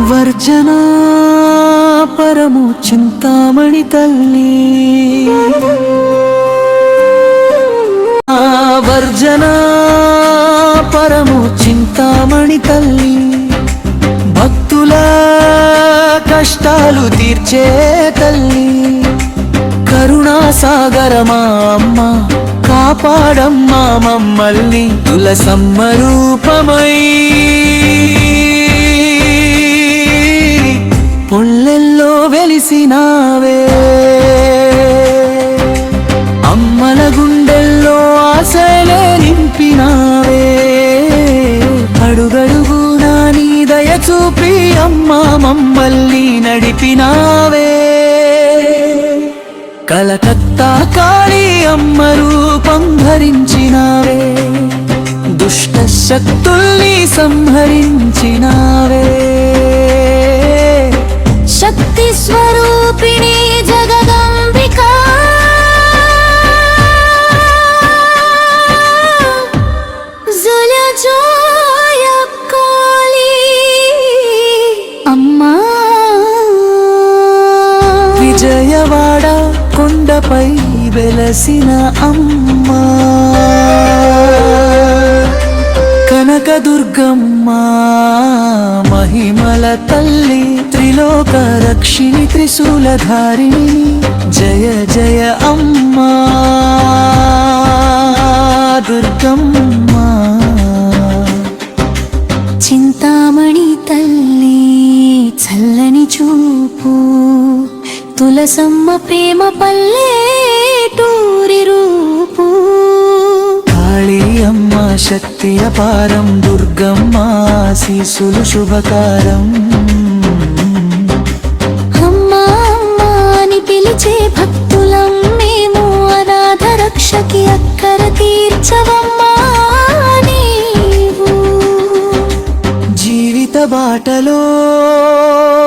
వర్జనా పరము చింతామణి తల్లి వర్జనా పరము చింతామణి తల్లి భక్తుల కష్టాలు తీర్చే తల్లి కరుణా సాగరమా అమ్మ కాపాడమ్మా మమ్మల్ని తులసమ్మ రూపమై పొల్లెల్లో వెలిసినావే అమ్మల గుండెల్లో ఆశలే నింపినావే అడుగడుగునా నీ దయ చూపి అమ్మా మమ్మల్ని నడిపినావే కలకత్తా కాళీ అమ్మ రూపం ధరించినావే దుష్ట శక్తుల్ని సంహరించినావే శక్తి స్వరూపిణి జగదంబికా జలజాయ కాళీ అమ్మా విజయవాడ కొండపై వెలసిన అమ్మా కనకదుర్గమ్మ మహిమల తల్లి త్రిలోక రక్షిణి త్రిశూలధారిణి జయ జయ అమ్మా దుర్గమ్మ చింతామణి తల్లి చల్లని చూపు తులసమ్మ ప్రేమ పల్లెటూరి రూపు కాళీ అమ్మ శక్తి అపారం దుర్గమ్మ శిశులు శుభకారం అమ్మా అమ్మా అని పిలిచే భక్తులం మేము అనాథ రక్షకి అక్కర తీర్చవమ్మా నీవు జీవిత బాటలో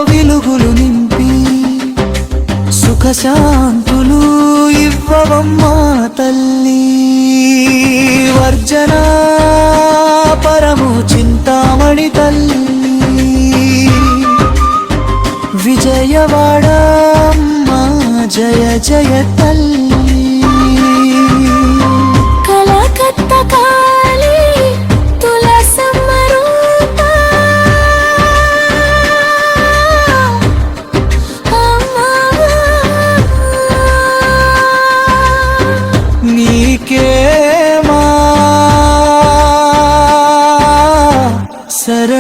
వెలుగులు నింపి సుఖశాంతులు ఇవ్వవమ్మా తల్లి వర్జనా పరము చింతామణి తల్లి విజయవాడ అమ్మా జయ జయ తల్లి కలకత్తా కాళీ తులసమ్మ రూప అమ్మా నీకే మా శరణు